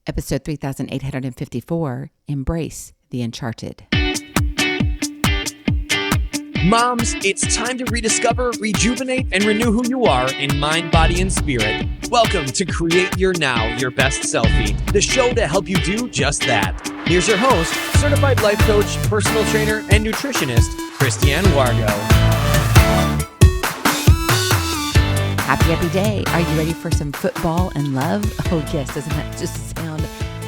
Episode 3854, Embrace the Uncharted. Moms, it's time to rediscover, rejuvenate, and renew who you are in mind, body, and spirit. Welcome to Create Your Now, Your Best Selfie, the show to help you do just that. Here's your host, certified life coach, personal trainer, and nutritionist, Christiane Wargo. Happy day. Are you ready for some football and love? Oh yes, doesn't that just sound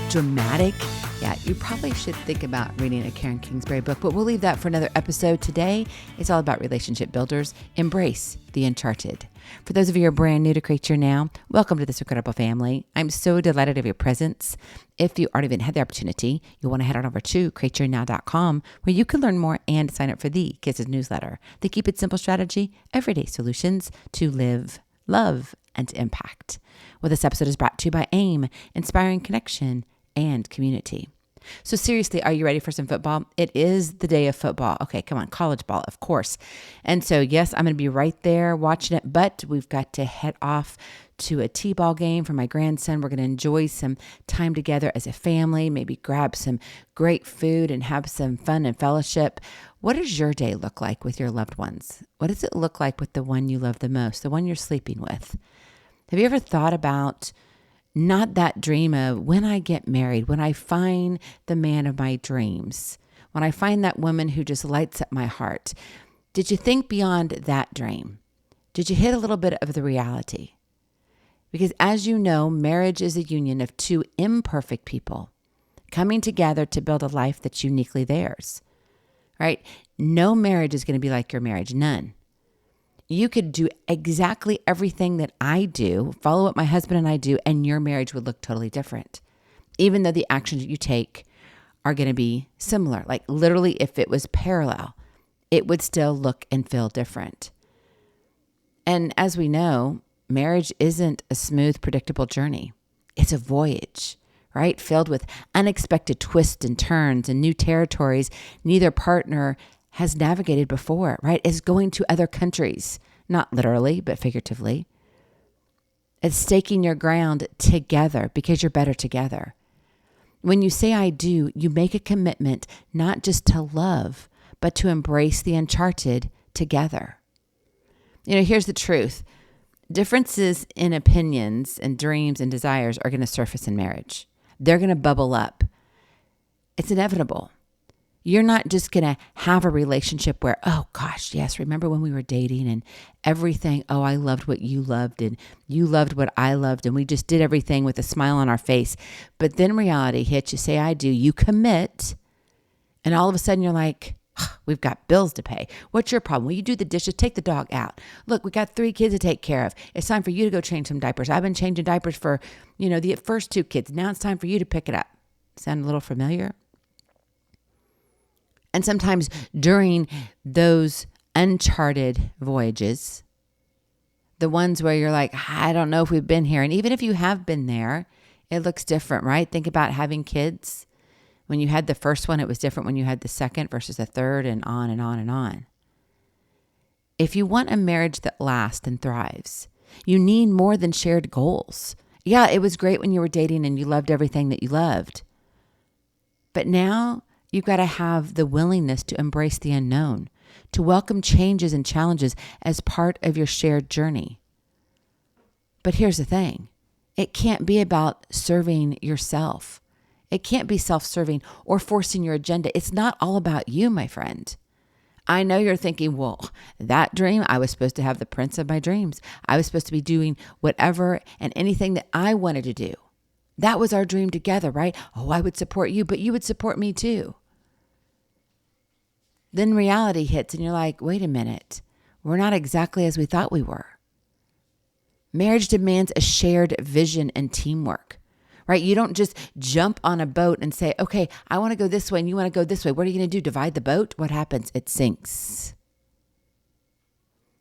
dramatic? Yeah, you probably should think about reading a Karen Kingsbury book, but we'll leave that for another episode. Today, it's all about relationship builders. Embrace the Uncharted. For those of you who are brand new to Create Your Now, welcome to this incredible family. I'm so delighted of your presence. If you already had the opportunity, you'll want to head on over to createyournow.com where you can learn more and sign up for the Kisses newsletter. The Keep It Simple strategy, everyday solutions to live, love, and impact. Well, this episode is brought to you by AIM, inspiring connection and community. So seriously, are you ready for some football? It is the day of football. Okay, come on, college ball, of course. And so, yes, I'm going to be right there watching it, but we've got to head off to a t-ball game for my grandson. We're going to enjoy some time together as a family, maybe grab some great food and have some fun and fellowship. What does your day look like with your loved ones? What does it look like with the one you love the most, the one you're sleeping with? Have you ever thought about not that dream of when I get married, when I find the man of my dreams, when I find that woman who just lights up my heart? Did you think beyond that dream? Did you hit a little bit of the reality? Because as you know, marriage is a union of two imperfect people coming together to build a life that's uniquely theirs, right? No marriage is going to be like your marriage, none. You could do exactly everything that I do, follow what my husband and I do, and your marriage would look totally different. Even though the actions you take are going to be similar. Like literally, if it was parallel, it would still look and feel different. And as we know, marriage isn't a smooth, predictable journey. It's a voyage, right? Filled with unexpected twists and turns and new territories neither partner has navigated before, right? It's going to other countries, not literally, but figuratively. It's staking your ground together because you're better together. When you say I do, you make a commitment not just to love, but to embrace the uncharted together. You know, here's the truth. Differences in opinions and dreams and desires are going to surface in marriage. They're going to bubble up. It's inevitable. You're not just going to have a relationship where, oh gosh, yes, remember when we were dating and everything, oh, I loved what you loved and you loved what I loved and we just did everything with a smile on our face. But then reality hits, you say, I do, you commit, and all of a sudden you're like, we've got bills to pay. What's your problem? Well, you do the dishes, take the dog out. Look, we got 3 kids to take care of. It's time for you to go change some diapers. I've been changing diapers for, the first 2 kids. Now it's time for you to pick it up. Sound a little familiar? And sometimes during those uncharted voyages, the ones where you're like, I don't know if we've been here. And even if you have been there, it looks different, right? Think about having kids. When you had the first one, it was different when you had the second versus the third, and on and on and on. If you want a marriage that lasts and thrives, you need more than shared goals. Yeah, it was great when you were dating and you loved everything that you loved. But now you've got to have the willingness to embrace the unknown, to welcome changes and challenges as part of your shared journey. But here's the thing. It can't be about serving yourself. It can't be self-serving or forcing your agenda. It's not all about you, my friend. I know you're thinking, well, that dream, I was supposed to have the prince of my dreams. I was supposed to be doing whatever and anything that I wanted to do. That was our dream together, right? Oh, I would support you, but you would support me too. Then reality hits and you're like, wait a minute, we're not exactly as we thought we were. Marriage demands a shared vision and teamwork, right? You don't just jump on a boat and say, okay, I want to go this way and you want to go this way. What are you going to do? Divide the boat? What happens? It sinks.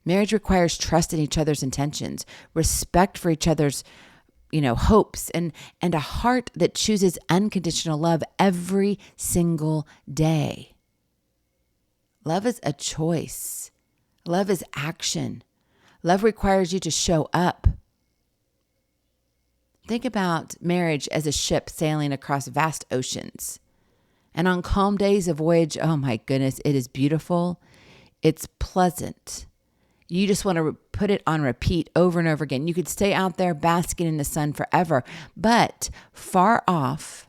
Marriage requires trust in each other's intentions, respect for each other's, hopes, and a heart that chooses unconditional love every single day. Love is a choice. Love is action. Love requires you to show up. Think about marriage as a ship sailing across vast oceans. And on calm days, a voyage, oh my goodness, it is beautiful. It's pleasant. You just want to put it on repeat over and over again. You could stay out there basking in the sun forever, but far off,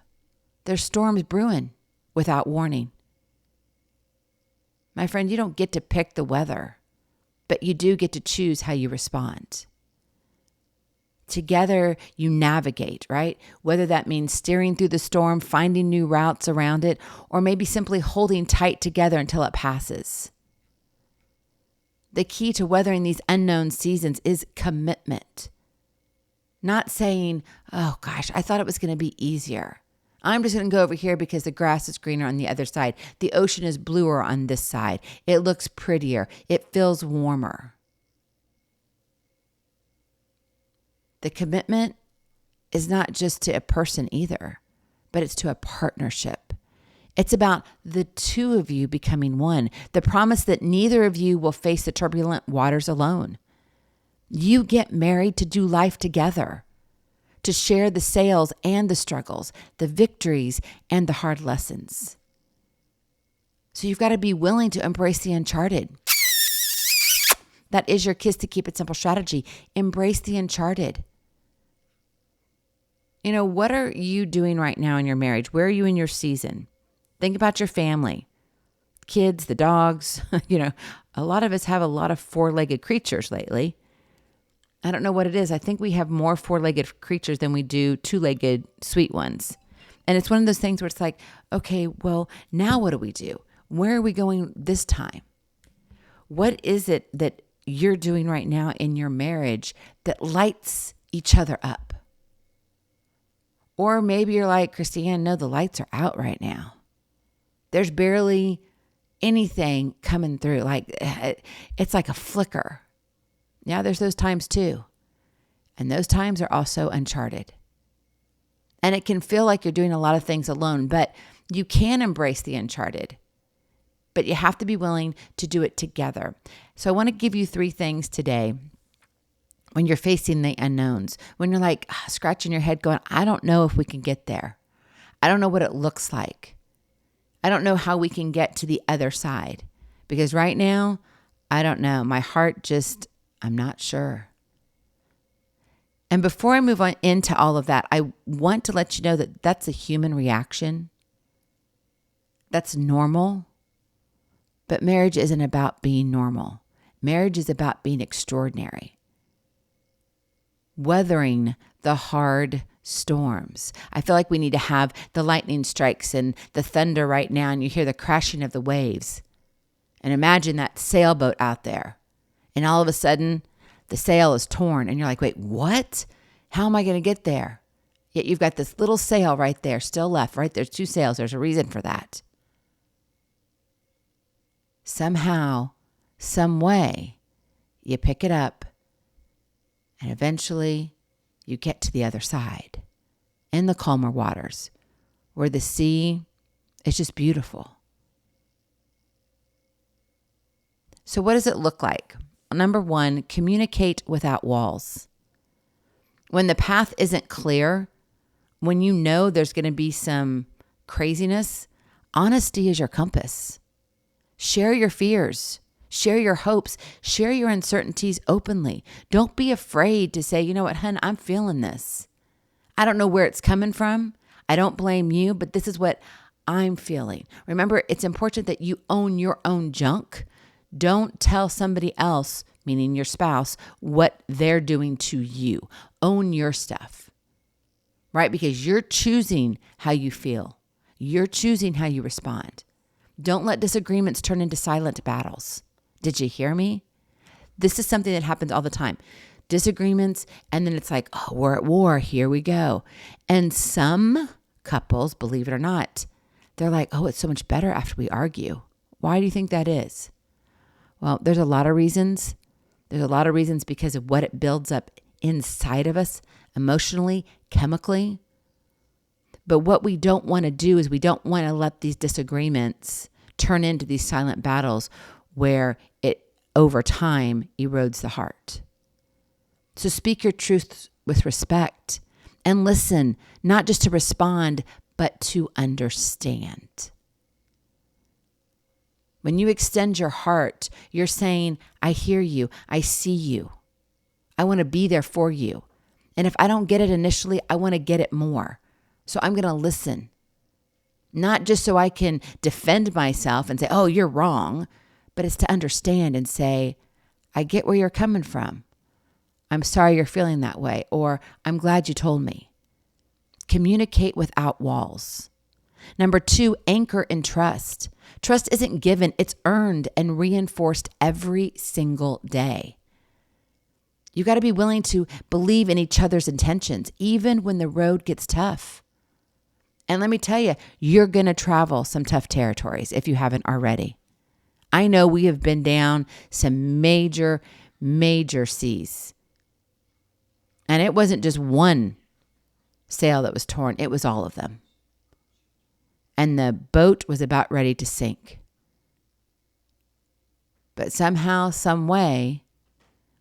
there's storms brewing without warning. My friend, you don't get to pick the weather, but you do get to choose how you respond. Together, you navigate, right? Whether that means steering through the storm, finding new routes around it, or maybe simply holding tight together until it passes. The key to weathering these unknown seasons is commitment. Not saying, oh gosh, I thought it was going to be easier. I'm just going to go over here because the grass is greener on the other side. The ocean is bluer on this side. It looks prettier. It feels warmer. The commitment is not just to a person either, but it's to a partnership. It's about the two of you becoming one. The promise that neither of you will face the turbulent waters alone. You get married to do life together, to share the sails and the struggles, the victories and the hard lessons. So you've got to be willing to embrace the uncharted. That is your Kiss to Keep It Simple strategy. Embrace the uncharted. You know, what are you doing right now in your marriage? Where are you in your season? Think about your family, kids, the dogs. You know, a lot of us have a lot of four-legged creatures lately. I don't know what it is. I think we have more four-legged creatures than we do two-legged sweet ones. And it's one of those things where it's like, okay, well, now what do we do? Where are we going this time? What is it that you're doing right now in your marriage that lights each other up? Or maybe you're like, Christiane, no, the lights are out right now. There's barely anything coming through. Like it's like a flicker. Yeah, there's those times too. And those times are also uncharted. And it can feel like you're doing a lot of things alone, but you can embrace the uncharted. But you have to be willing to do it together. So I want to give you 3 things today when you're facing the unknowns, when you're like scratching your head going, I don't know if we can get there. I don't know what it looks like. I don't know how we can get to the other side. Because right now, I don't know. My heart just, I'm not sure. And before I move on into all of that, I want to let you know that that's a human reaction. That's normal. But marriage isn't about being normal. Marriage is about being extraordinary. Weathering the hard storms. I feel like we need to have the lightning strikes and the thunder right now, and you hear the crashing of the waves. And imagine that sailboat out there. And all of a sudden, the sail is torn, and you're like, wait, what? How am I going to get there? Yet you've got this little sail right there, still left, right? There's 2 sails. There's a reason for that. Somehow, some way, you pick it up, and eventually you get to the other side in the calmer waters where the sea is just beautiful. So what does it look like? Number 1, communicate without walls. When the path isn't clear, when you know there's going to be some craziness, honesty is your compass. Share your fears. Share your hopes. Share your uncertainties openly. Don't be afraid to say, you know what, hun, I'm feeling this. I don't know where it's coming from. I don't blame you, but this is what I'm feeling. Remember, it's important that you own your own junk. Don't tell somebody else, meaning your spouse, what they're doing to you. Own your stuff, right? Because you're choosing how you feel. You're choosing how you respond. Don't let disagreements turn into silent battles. Did you hear me? This is something that happens all the time. Disagreements, and then it's like, oh, we're at war. Here we go. And some couples, believe it or not, they're like, oh, it's so much better after we argue. Why do you think that is? Well, there's a lot of reasons. There's a lot of reasons because of what it builds up inside of us, emotionally, chemically. But what we don't want to do is we don't want to let these disagreements turn into these silent battles where it, over time, erodes the heart. So speak your truth with respect and listen, not just to respond, but to understand. When you extend your heart, you're saying, I hear you. I see you. I want to be there for you. And if I don't get it initially, I want to get it more. So I'm going to listen. Not just so I can defend myself and say, oh, you're wrong, but it's to understand and say, I get where you're coming from. I'm sorry you're feeling that way, or I'm glad you told me. Communicate without walls. Number 2, anchor in trust. Trust isn't given, it's earned and reinforced every single day. You got to be willing to believe in each other's intentions, even when the road gets tough. And let me tell you, you're going to travel some tough territories if you haven't already. I know we have been down some major, major seas. And it wasn't just one sail that was torn, it was all of them. And the boat was about ready to sink. But somehow, some way,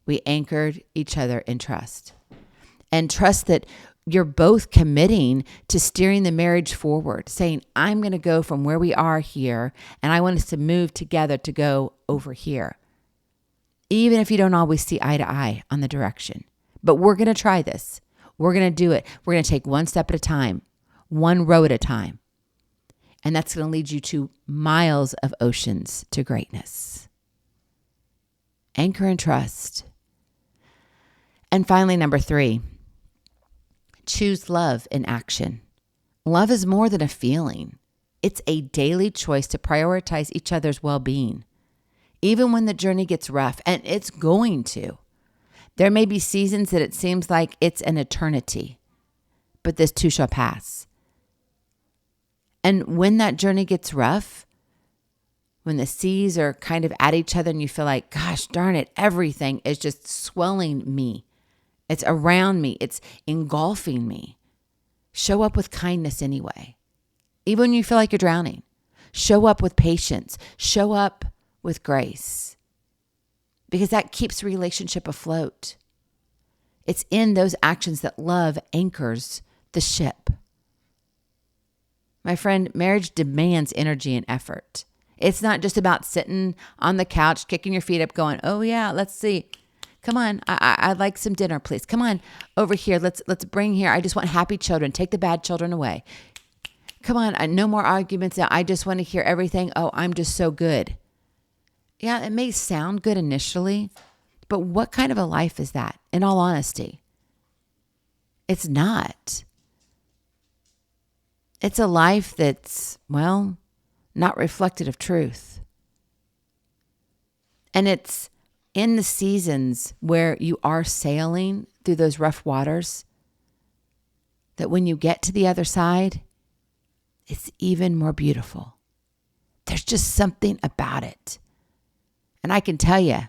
we anchored each other in trust. And trust that you're both committing to steering the marriage forward, saying, I'm going to go from where we are here, and I want us to move together to go over here. Even if you don't always see eye to eye on the direction. But we're going to try this. We're going to do it. We're going to take one step at a time, one row at a time. And that's going to lead you to miles of oceans to greatness. Anchor and trust. And finally, number 3, choose love in action. Love is more than a feeling. It's a daily choice to prioritize each other's well-being. Even when the journey gets rough, and it's going to. There may be seasons that it seems like it's an eternity, but this too shall pass. And when that journey gets rough, when the seas are kind of at each other and you feel like, gosh darn it, everything is just swelling me. It's around me. It's engulfing me. Show up with kindness anyway. Even when you feel like you're drowning, show up with patience. Show up with grace. Because that keeps the relationship afloat. It's in those actions that love anchors the ship. My friend, marriage demands energy and effort. It's not just about sitting on the couch, kicking your feet up, going, oh yeah, let's see. Come on, I'd like some dinner, please. Come on over here. Let's bring here. I just want happy children. Take the bad children away. Come on, no more arguments now. I just want to hear everything. Oh, I'm just so good. Yeah, it may sound good initially, but what kind of a life is that, in all honesty? It's not. It's a life that's, well, not reflective of truth. And it's in the seasons where you are sailing through those rough waters that when you get to the other side, it's even more beautiful. There's just something about it. And I can tell you,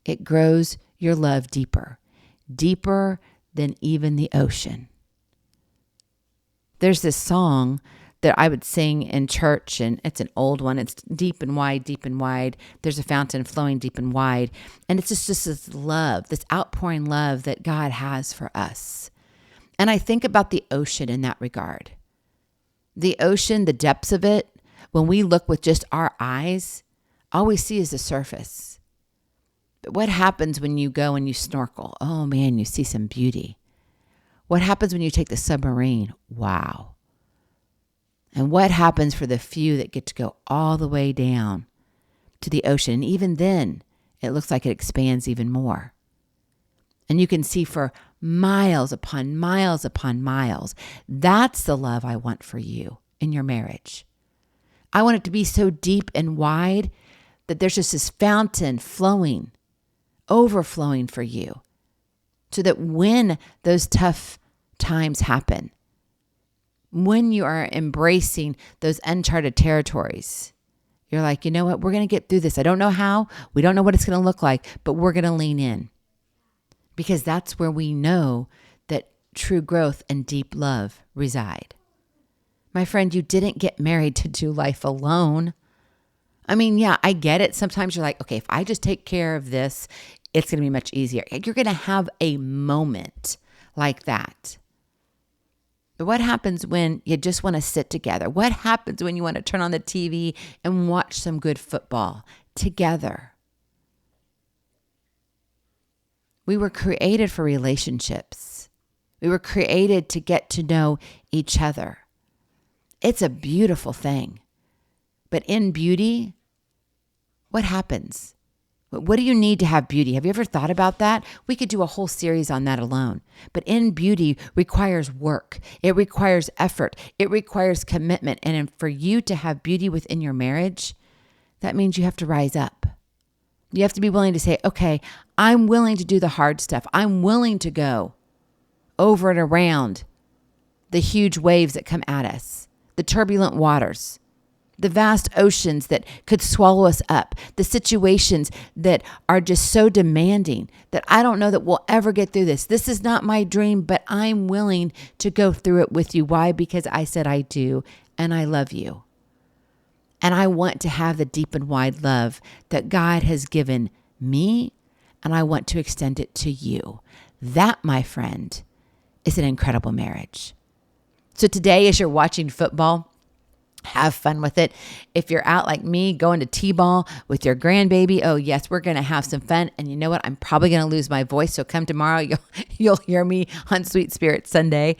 it grows your love deeper, deeper than even the ocean. There's this song that I would sing in church, and it's an old one. It's deep and wide, deep and wide. There's a fountain flowing deep and wide. And it's just this love, this outpouring love that God has for us. And I think about the ocean in that regard. The ocean, the depths of it, when we look with just our eyes, all we see is the surface. But what happens when you go and you snorkel? Oh man, you see some beauty. What happens when you take the submarine? Wow. And what happens for the few that get to go all the way down to the ocean? And even then, it looks like it expands even more. And you can see for miles upon miles upon miles. That's the love I want for you in your marriage. I want it to be so deep and wide that there's just this fountain flowing, overflowing for you. So that when those tough times happen, when you are embracing those uncharted territories, you're like, you know what? We're going to get through this. I don't know how. We don't know what it's going to look like, but we're going to lean in. Because that's where we know that true growth and deep love reside. My friend, you didn't get married to do life alone. I mean, yeah, I get it. Sometimes you're like, okay, if I just take care of this, it's going to be much easier. You're going to have a moment like that. But what happens when you just want to sit together? What happens when you want to turn on the TV and watch some good football together? We were created for relationships. We were created to get to know each other. It's a beautiful thing. But in beauty, what happens? What do you need to have beauty? Have you ever thought about that? We could do a whole series on that alone. But in beauty requires work. It requires effort. It requires commitment. And for you to have beauty within your marriage, that means you have to rise up. You have to be willing to say, okay, I'm willing to do the hard stuff. I'm willing to go over and around the huge waves that come at us, the turbulent waters, the vast oceans that could swallow us up, the situations that are just so demanding that I don't know that we'll ever get through this. This is not my dream, but I'm willing to go through it with you. Why? Because I said I do, and I love you. And I want to have the deep and wide love that God has given me, and I want to extend it to you. That, my friend, is an incredible marriage. So today, as you're watching football, have fun with it. If you're out like me going to T-ball with your grandbaby, oh yes, we're going to have some fun. And you know what? I'm probably going to lose my voice. So come tomorrow, you'll hear me on Sweet Spirit Sunday.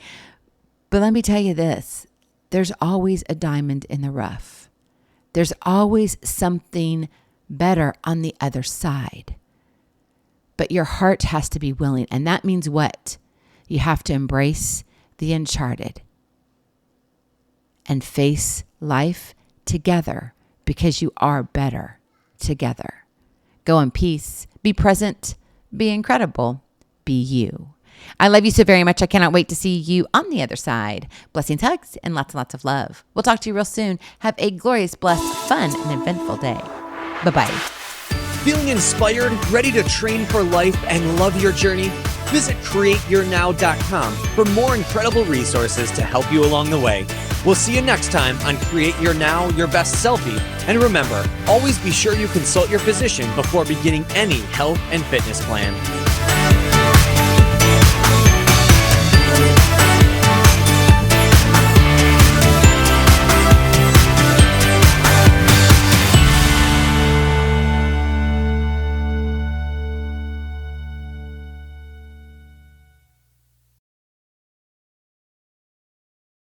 But let me tell you this, there's always a diamond in the rough. There's always something better on the other side. But your heart has to be willing. And that means what? You have to embrace the uncharted and face life together because you are better together. Go in peace. Be present. Be incredible. Be you. I love you so very much. I cannot wait to see you on the other side. Blessings, hugs, and lots of love. We'll talk to you real soon. Have a glorious, blessed, fun, and eventful day. Bye-bye. Feeling inspired, ready to train for life and love your journey? Visit createyournow.com for more incredible resources to help you along the way. We'll see you next time on Create Your Now, Your Best Selfie. And remember, always be sure you consult your physician before beginning any health and fitness plan.